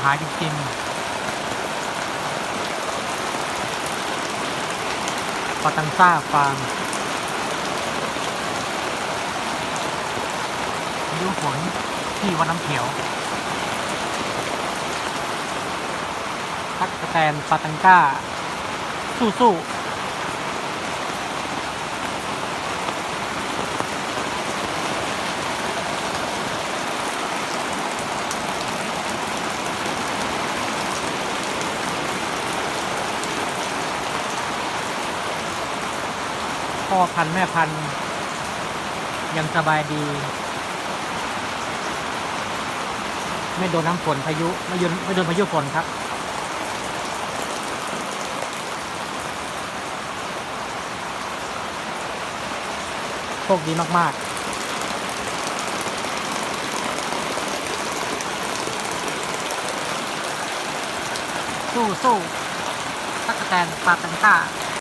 หาจริงๆปาตังซ่าฟาร์มพายุฝนที่วัดน้ำเขียวตั๊กแตนปาตังก้าสู้พ่อพันธุ์แม่พันธุ์ยังสบายดีไม่โดนน้ำฝนพายุไม่โดนพายุฝนครับโชคดีมากๆสู้ตั๊กแตนปาตังก้า